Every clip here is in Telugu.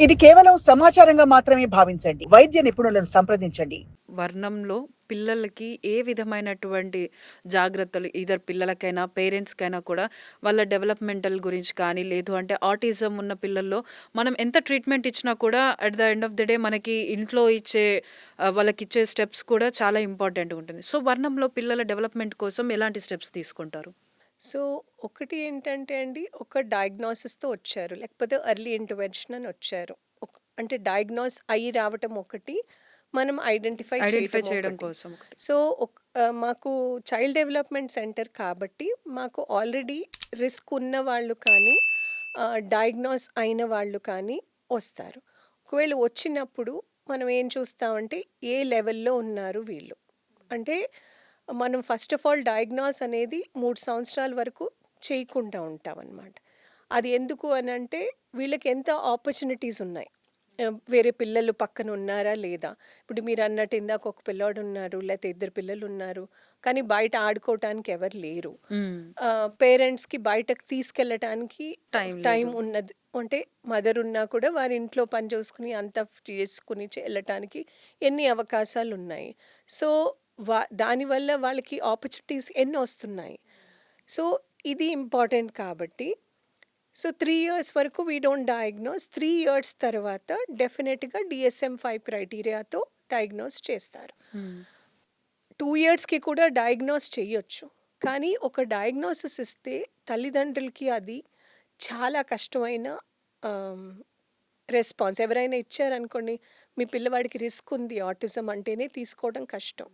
ఇది కేవలం సమాచారంగా మాత్రమే భావించండి. వైద్య నిపుణులను సంప్రదించండి. వర్ణంలో పిల్లలకి ఏ విధమైనటువంటి జాగ్రత్తలు ఈదర్ పిల్లలకైనా, పేరెంట్స్‌కైనా కూడా వాళ్ళ డెవలప్‌మెంటల్ గురించి కానీ, లేదు అంటే ఆటిజం ఉన్న పిల్లల్లో మనం ఎంత ట్రీట్మెంట్ ఇచ్చినా కూడా at the end of the day మనకి ఇంట్లో ఇచ్చే వాళ్ళకిచ్చే స్టెప్స్ కూడా చాలా ఇంపార్టెంట్‌గా ఉంటుంది. సో, వర్ణంలో పిల్లల డెవలప్‌మెంట్ కోసం ఎలాంటి స్టెప్స్ తీసుకుంటారు? సో, ఒకటి ఏంటంటే అండి, ఒక డయాగ్నోసిస్‌తో వచ్చారు. లేకపోతే ఎర్లీ ఇంటర్వెన్షన్ అని వచ్చారు. అంటే డయాగ్నోస్ అయ్యి రావటం ఒకటి, మనం ఐడెంటిఫై ఐడెంటిఫై చేయటం చేయడం ఒకటి. కోసం ఒకటి. సో, మాకు చైల్డ్ డెవలప్‌మెంట్ సెంటర్ కాబట్టి, మాకు ఆల్రెడీ రిస్క్ ఉన్న వాళ్ళు కానీ, డయాగ్నోస్ అయిన వాళ్ళు కానీ వస్తారు. ఒకవేళ వచ్చినప్పుడు మనం ఏం చూస్తామంటే, ఏ లెవెల్‌లో ఉన్నారు వీళ్ళు. అంటే మనం ఫస్ట్ ఆఫ్ ఆల్ డయాగ్నోస్ అనేది 3 సంవత్సరాల వరకు చేయకుండా ఉంటామన్నమాట. అది ఎందుకు అనంటే వీళ్ళకి ఎంత ఆపర్చునిటీస్ ఉన్నాయి. వేరే పిల్లలు పక్కన ఉన్నారా లేదా? ఇప్పుడు మీరన్నట్టు ఇందాక ఒక పిల్లోడు ఉన్నారు, లేతే ఇద్దరు పిల్లలున్నారు. కానీ బయట ఆడుకోవటానికి ఎవరు లేరు. హ్మ్. పేరెంట్స్‌కి బయటకు తీసుకెళ్ళటానికి టైం టైం లేదు. ఉన్నది. అంటే మదర్ ఉన్నా కూడా వారి ఇంట్లో పని చూసుకుని అంతా చేసుకుని వెళ్ళటానికి ఎన్ని అవకాశాలున్నాయి. సో, దానివల్ల వాళ్ళకి ఆపర్చునిటీస్ ఎన్నొస్తున్నాయి. సో, ఇది ఇంపార్టెంట్ కాబట్టి సో 3 ఇయర్స్ వరకు వీ డోంట్ డయాగ్నోస్. 3 ఇయర్స్ తర్వాత డెఫినెట్‌గా DSM-5 క్రైటీరియాతో డయాగ్నోస్ చేస్తారు. హ్మ్. 2 ఇయర్స్‌కి కూడా డయాగ్నోస్ చెయ్యొచ్చు. కానీ ఒక డయాగ్నోసిస్ ఇస్తే తల్లిదండ్రులకి అది చాలా కష్టమైన ఆహ్, రెస్పాన్స్. ఎవరైనా ఇచ్చారనుకోండి, మీ పిల్లవాడికి రిస్క్ ఉంది ఆటిజం అంటేనే తీసుకోవడం కష్టం.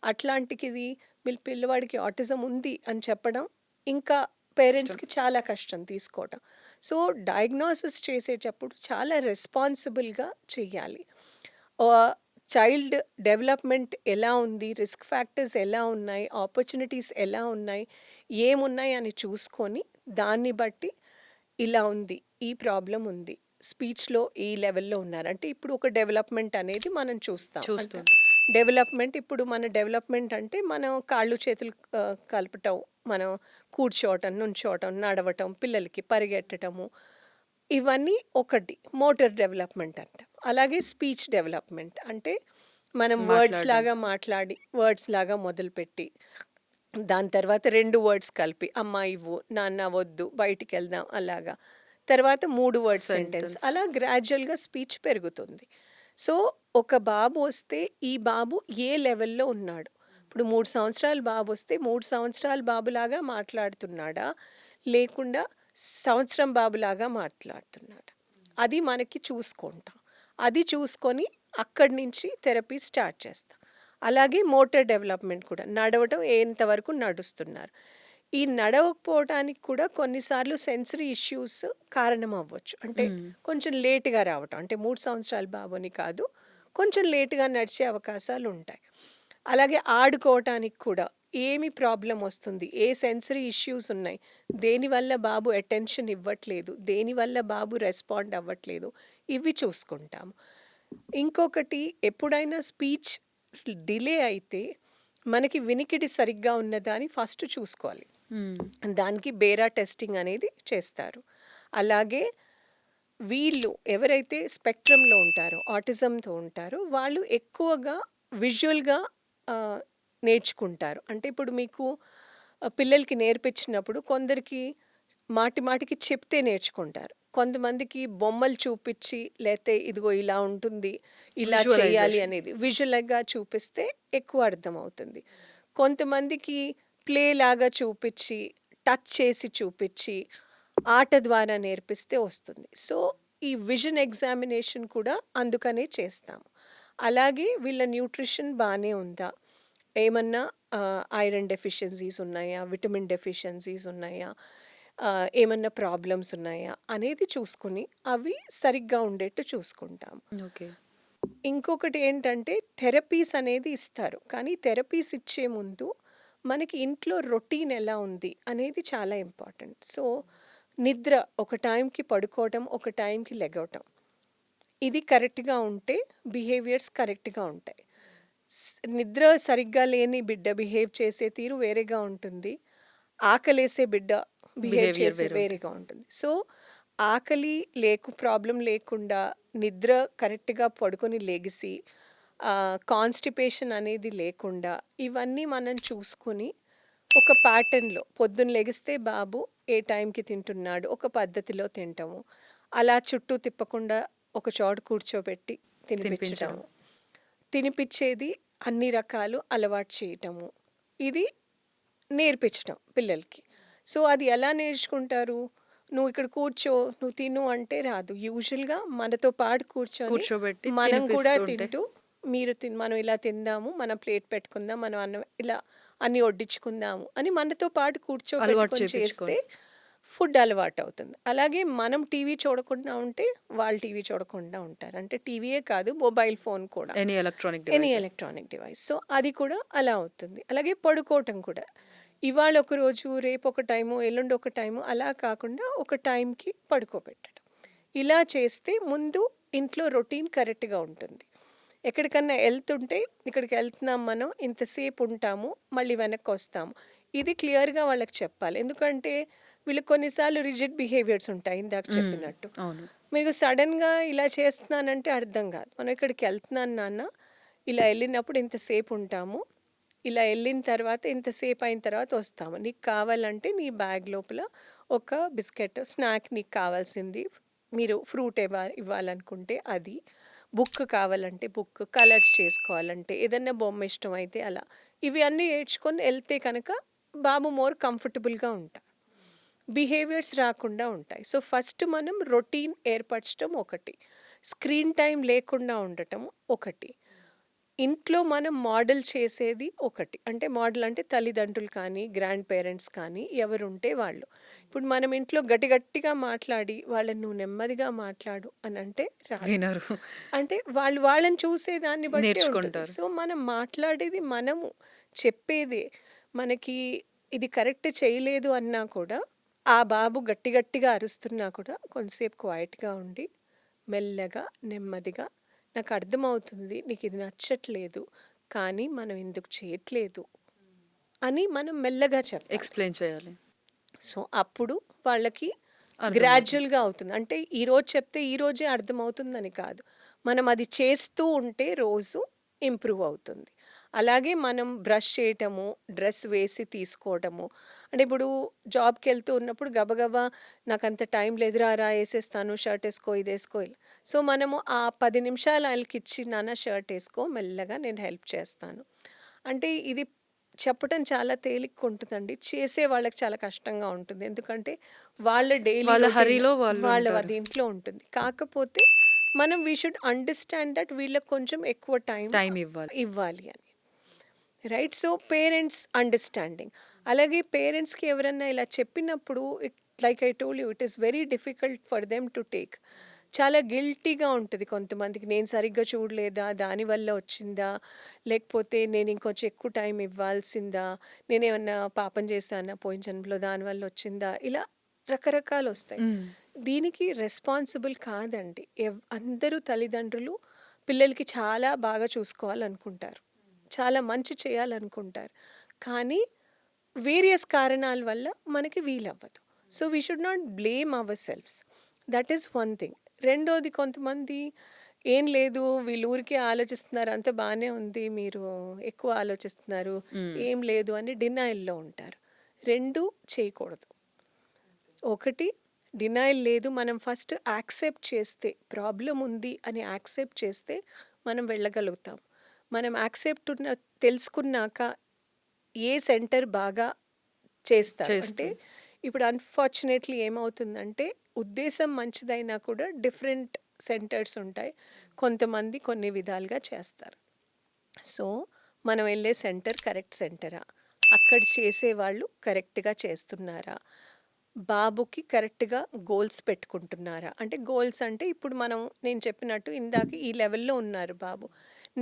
అట్లాంటికిది మీ పిల్లవాడికి ఆటిజం ఉంది అని చెప్పడం ఇంకా పేరెంట్స్‌కి చాలా కష్టం తీసుకోవడం. సో, డయాగ్నోసిస్ చేసేటప్పుడు చాలా రెస్పాన్సిబుల్‌గా చెయ్యాలి. చైల్డ్ డెవలప్‌మెంట్ ఎలా ఉంది, రిస్క్ ఫ్యాక్టర్స్ ఎలా ఉన్నాయి, ఆపర్చునిటీస్ ఎలా ఉన్నాయి, ఏమున్నాయి అని చూసుకొని దాన్ని బట్టి ఇలా ఉంది, ఈ ప్రాబ్లమ్ ఉంది. స్పీచ్‌లో ఈ లెవెల్‌లో ఉన్నారు. అంటే ఇప్పుడు ఒక డెవలప్‌మెంట్ అనేది మనం చూస్తాం. అంటే చూస్తుంటాం. డెవలప్‌మెంట్ ఇప్పుడు మన డెవలప్‌మెంట్ అంటే మనం కాళ్ళు చేతులు కలపటం, మనం కూర్చోవటం, నుంచోవటం, నడవటం, పిల్లలకి పరిగెట్టటము. ఇవన్నీ ఒకటి మోటార్ డెవలప్‌మెంట్ అంటాం. అలాగే స్పీచ్ డెవలప్‌మెంట్ అంటే మనం మాట్లాడడం. వర్డ్స్ లాగా మొదలుపెట్టి దాని తర్వాత 2 వర్డ్స్ కలిపి అమ్మ ఇవ్వు, నాన్న వద్దు, బయటికెళ్దాం అలాగా. తర్వాత 3 వర్డ్స్ సెంటెన్స్. సెంటెన్స్. అలా గ్రాడ్యుయల్‌గా స్పీచ్ పెరుగుతుంది. సో, ఒక బాబు వస్తే ఈ బాబు ఏ లెవెల్‌లో ఉన్నాడు? ఇప్పుడు 3 సంవత్సరాల బాబొస్తే 3 సంవత్సరాల బాబులాగా మాట్లాడుతున్నాడా? లేకుండా సంవత్సరం బాబులాగా మాట్లాడుతున్నాడా? అది మనకి చూసుకుంటాం. అది చూసుకొని అక్కడి నుంచి థెరపీ స్టార్ట్ చేస్తాం. అలాగే మోటార్ డెవలప్‌మెంట్ కూడా. నడవటం ఎంతవరకు నడుస్తున్నారు. ఈ నడవకపోవటానికి కూడా కొన్నిసార్లు సెన్సరీ ఇష్యూస్ కారణం అవ్వచ్చు. అంటే హ్మ్. కొంచెం లేట్‌గా రావటం. అంటే 3 సంవత్సరాల బాబుని కాదు, కొంచెం లేట్‌గా నడిచే అవకాశాలుంటాయి. అలాగే ఆడుకోవటానికి కూడా ఏమి ప్రాబ్లమ్ వస్తుంది? ఏ సెన్సరీ ఇష్యూస్ ఉన్నాయి? దేనివల్ల బాబు అటెన్షన్ ఇవ్వట్లేదు? దేనివల్ల బాబు రెస్పాండ్ అవ్వట్లేదు? ఇవి చూసుకుంటాము. ఇంకొకటి ఎప్పుడైనా స్పీచ్ డిలే అయితే మనకి వినికిడి సరిగ్గా ఉన్నదా అని ఫస్ట్ చూసుకోవాలి. హ్మ్. దానికి బేరా టెస్టింగ్ అనేది చేస్తారు. అలాగే వీళ్ళు ఎవరైతే స్పెక్ట్రమ్‌లో ఉంటారో, ఆటిజంతో ఉంటారో వాళ్ళు ఎక్కువగా విజువల్‌గా ఆహ్, నేర్చుకుంటారు. అంటే ఇప్పుడు మీకు పిల్లలకి నేర్పించినప్పుడు కొందరికి మాటి మాటికి చెప్తే నేర్చుకుంటారు. కొంతమందికి బొమ్మలు చూపిచ్చి లేతే ఇదిగో ఇలా ఉంటుంది, ఇలా చేయాలి విజువలైజేషన్. అనేది విజువల్‌గా చూపిస్తే ఎక్కువ అర్థమవుతుంది. కొంతమందికి ప్లే లాగా చూపిచ్చి, టచ్ చేసి చూపిచ్చి, ఆట ద్వారా నేర్పిస్తే వస్తుంది. సో, ఈ విజన్ ఎగ్జామినేషన్ కూడా అందుకనే చేస్తాము. అలాగే వీళ్ళ న్యూట్రిషన్ బానే ఉందా? ఏమన్నా ఐరన్ డెఫిషియన్సీస్ ఉన్నాయా? విటమిన్ డెఫిషియన్సీస్ ఉన్నాయా? ఏమన్నా ప్రాబ్లమ్స్ ఉన్నాయా? అనేది చూసుకొని అవి సరిగ్గా ఉండేట్టు చూసుకుంటాము. ఓకే. ఇంకొకటి ఏంటంటే థెరపీస్ అనేది ఇస్తారు. కానీ థెరపీస్ ఇచ్చే ముందు మనకి ఇంట్లో రొటీన్ ఎలా ఉంది అనేది చాలా ఇంపార్టెంట్. సో, నిద్ర ఒక టైంకి పడుకోవటం, ఒక టైంకి లెగవటం. ఇది కరెక్ట్‌గా ఉంటే బిహేవియర్స్ కరెక్ట్‌గా ఉంటాయి. నిద్ర సరిగ్గా లేని బిడ్డ బిహేవ్ చేసే తీరు వేరేగా ఉంటుంది. ఆకలేసే బిడ్డ బిహేవ్ బిహేవియర్ చేసే వేరే ఉంటుంది. వేరేగా ఉంటుంది. సో, ఆకలి ప్రాబ్లం లేకుండా నిద్ర కరెక్ట్‌గా పడుకొని లెగిసి కాన్‌స్టిపేషన్ అనేది లేకుండా ఇవన్నీ మనం చూసుకొని ఒక ప్యాటర్న్‌లో పొద్దున్న లెగిస్తే బాబు ఏ టైంకి తింటున్నాడు, ఒక పద్ధతిలో తింటము. అలా చుట్టూ తిప్పకుండా ఒక చోట కూర్చోబెట్టి తినిపించడం. తినిపించడము. తినిపిచ్చేది అన్ని రకాలు అలవాటు చేయటము. ఇది నేర్పించటం పిల్లలకి. సో, అది ఎలా నేర్చుకుంటారు? నువ్వు ఇక్కడ కూర్చో, నువ్వు తిను అంటే రాదు. యూజువల్‌గా మనతో పాటు కూర్చోబెట్టి మనం కూడా తినిపిస్తూ ఉంటే తింటూ, మనం ఇలా తిందాము, మనం ప్లేట్ పెట్టుకుందాం, మనం అన్నం ఇలా అన్నీ వడ్డించుకుందాము అని మనతో పాటు అలవాటు కూర్చోబెట్టుకొని చేస్తే చేపించుకొని. ఫుడ్ అలవాటవుతుంది. అలాగే మనం టీవీ చూడకుండా ఉంటే, వాళ్ళు టీవీ చూడకుండా ఉంటారు. అంటే టీవీయే కాదు, మొబైల్ ఫోన్ కూడా. Any electronic any devices. Electronic device. So, అది కూడా అలా అవుతుంది. అలాగే పడుకోవటం కూడా. ఇవాళ ఒక రోజు, రేపు ఒక టైము, ఎల్లుండి ఒక టైము అలా కాకుండా ఒక టైంకి పడుకోబెట్టడం. ఇలా చేస్తే ముందు ఇంట్లో రొటీన్ కరెక్ట్‌గా ఉంటుంది. ఎక్కడికన్నా ఎళ్తుంటే, ఇక్కడికి ఎళ్తున్నాం మనం, ఇంతసేపు ఉంటాము, మళ్ళీ వెనక్కొస్తాము. ఇది క్లియర్‌గా వాళ్ళకి చెప్పాలి. ఎందుకంటే వీళ్ళకి కొన్నిసార్లు రిజిడ్ బిహేవియర్స్ ఉంటాయి ఇందాక చెప్పినట్టు. అవును. మీకు సడన్‌గా ఇలా చేస్తున్నానంటే అర్థం కాదు. మనం ఇక్కడికి వెళ్తున్నాను నాన్న, ఇలా ఎళ్ళినప్పుడు ఇంతసేపు ఉంటాము. ఇలా ఎళ్ళిన తర్వాత ఇంతసేపు అయిన తర్వాత వస్తాము. నీకు కావాలంటే నీ బ్యాగ్ లోపల ఒక బిస్కెట్, స్నాక్ నీకు కావాల్సింది, మీరు ఫ్రూట్ ఇవ్వాలనుకుంటే అది, బుక్ కావాలంటే బుక్, కలర్స్ చేసుకోవాలంటే, ఏదన్నా బొమ్మ ఇష్టమైతే అలా. ఇవి అన్నీ ఏడ్చుకొని ఎళ్తే కనుక బాబు మోర్ కంఫర్టబుల్‌గా ఉంటాడు. బిహేవియర్స్ రాకుండా ఉంటాయి. సో, ఫస్ట్ మనం రొటీన్ ఏర్పరచటం ఒకటి. స్క్రీన్ టైమ్ లేకుండా ఉండటం ఒకటి. ఇంట్లో మనం మోడల్ చేసేది ఒకటి. అంటే మోడల్ అంటే తల్లిదండ్రులు కానీ, గ్రాండ్ పేరెంట్స్ కానీ ఎవరుంటే వాళ్ళు. ఇప్పుడు మనం ఇంట్లో గట్టిగా మాట్లాడి వాళ్ళని నువ్వు నెమ్మదిగా మాట్లాడు అనంటే రాదు. వినరు. అంటే వాళ్ళని చూసేదాన్ని బట్టే ఉంటది. నేర్చుకుంటారు. సో, మనం మాట్లాడేది మనము, చెప్పేదే. మనకి ఇది కరెక్ట్ చేయలేదు అన్నా కూడా, ఆ బాబు గట్టిగా అరుస్తున్నా కూడా కొంతసేపు క్వైట్‌గా ఉండి, మెల్లగా, నెమ్మదిగా నాకు అర్థమవుతుంది నీకిది నచ్చట్లేదు, కానీ మనం ఎందుకు చేయట్లేదు అని మనం మెల్లగా చెప్పాలి. ఎక్స్‌ప్లెయిన్ చేయాలి. సో, అప్పుడు వాళ్ళకి అర్థమవుతుంది. గ్రాడ్యుయల్‌గా అవుతుంది. అంటే ఈరోజు చెప్తే ఈరోజే అర్థమవుతుందని కాదు. మనం అది చేస్తూ ఉంటే రోజు ఇంప్రూవ్ అవుతుంది. అలాగే మనం బ్రష్ చేయటము, డ్రెస్ వేసి తీసుకోవటము. అంటే ఇప్పుడు జాబ్‌కెళ్తూ ఉన్నప్పుడు గబగబా నాకంత టైం లేదురా, ఏసేస్తాను, షర్ట్ ఏసుకో, ఇదేసుకో ఇలా. సో, మనము ఆ 10 నిమిషాలు ఆళ్ళకిచ్చి నాన్న షర్ట్ ఏసుకో, మెల్లగా నేను హెల్ప్ చేస్తాను. అంటే ఇది చెప్పటం చాలా తేలిగ్గుంటదండి. చేసే వాళ్ళకి చాలా కష్టంగా ఉంటుంది. ఎందుకంటే వాళ్ళ డైలీ వాళ్ళ రొటీన్ హరీలో వాళ్ళు వాళ్ళ ఉంటారు. దీంట్లో ఉంటుంది. కాకపోతే మనం షుడ్ అండర్‌స్టాండ్ దట్ వీళ్ళకి కొంచెం ఎక్కువ టైం టైం ఇవ్వాలి. ఇవ్వాలి అని. రైట్? So, parents understanding. అలాగే పేరెంట్స్‌కి ఎవరన్నా ఇలా చెప్పినప్పుడు like I told you, it is very difficult for them to take. చాలా గిల్టీగా ఉంటది కొంతమందికి. నేను సరిగ్గా చూడలేదా? దానివల్ల వచ్చిందా? లేకపోతే నేను ఇంకొంచెం ఎక్కువ టైం ఇవ్వాల్సిందా? నేనేమన్నా పాపం చేశానా పోయిన జన్మలో, దానివల్ల వచ్చిందా? ఇలా రకరకాలొస్తాయి. హ్మ్. దీనికి రెస్పాన్సిబుల్ కాదండి. అందరూ తల్లిదండ్రులు పిల్లలకి చాలా బాగా చూసుకోవాలనుకుంటారు. చాలా మంచి చేయాలనుకుంటారు. కానీ వేరియస్ కారణాల వల్ల మనకి వీలవ్వదు. So, we should not blame ourselves. That is one thing. రెండోది, కొంతమంది ఏం లేదు, వీళ్ళు ఊరికే ఆలోచిస్తున్నారు, అంతా బానే ఉంది, మీరు ఎక్కువ ఆలోచిస్తున్నారు, హ్మ్. ఏం లేదు అని డినయల్‌లో ఉంటారు. 2 చేయకూడదు. ఒకటి, డినయల్ లేదు, మనం ఫస్ట్ యాక్సెప్ట్ చేస్తే, ప్రాబ్లమ్ ఉంది అని యాక్సెప్ట్ చేస్తే మనం వెళ్ళగలుగుతాం. మనం తెలుసుకున్నాక ఏ సెంటర్ బాగా చేస్తారు. అంటే చేస్తుంది. ఇప్పుడు అన్‌ఫార్చునేట్‌లీ ఏమవుతుందంటే, ఉద్దేశం మంచిదైనా కూడా డిఫరెంట్ సెంటర్స్ ఉంటాయి. కొంతమంది కొన్ని విధాలుగా చేస్తారు. సో, మనం వెళ్ళే సెంటర్ కరెక్ట్ సెంటరా? అక్కడ చేసేవాళ్ళు కరెక్ట్‌గా చేస్తున్నారా? బాబుకి కరెక్ట్‌గా గోల్స్ పెట్టుకుంటున్నారా? అంటే గోల్స్ అంటే ఇప్పుడు నేను చెప్పినట్టు ఇందాక ఈ లెవెల్‌లో ఉన్నారు బాబు.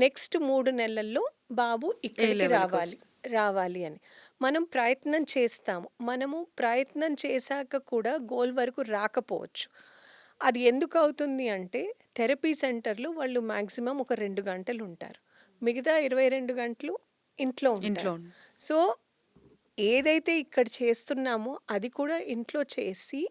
నెక్స్ట్ 3 నెలల్లో బాబు ఏ ఇక్కడికి రావాలి లెవెల్‌కొస్తుంది. రావాలి అని. మనం ప్రయత్నం చేస్తాము. మనము ప్రయత్నం చేశాక కూడా గోల్ వరకు రాకపోవచ్చు. అది ఎందుకవుతుంది అంటే, థెరపీ సెంటర్‌లో వాళ్ళు మాక్సిమం ఒక 2 గంటలుంటారు. మిగతా 22 గంటలు ఇంట్లో ఇంట్లో ఉంటారు. సో, ఏదైతే ఇక్కడ చేస్తున్నామో అది కూడా ఇంట్లో చేసి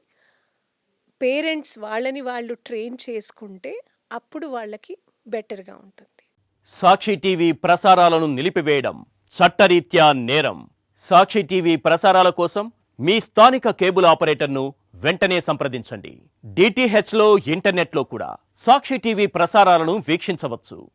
పేరెంట్స్ వాళ్ళని వాళ్ళు ట్రైన్ చేసుకుంటే అప్పుడు వాళ్ళకి బెటర్గా ఉంటుంది. సాక్షి టీవీ ప్రసారాలను నిలిపివేయడం చట్టరీత్యా నేరం. సాక్షి టీవీ ప్రసారాల కోసం మీ స్థానిక కేబుల్ ఆపరేటర్ను వెంటనే సంప్రదించండి. డిటిహెచ్లో ఇంటర్నెట్లో కూడా సాక్షి టీవీ ప్రసారాలను వీక్షించవచ్చు.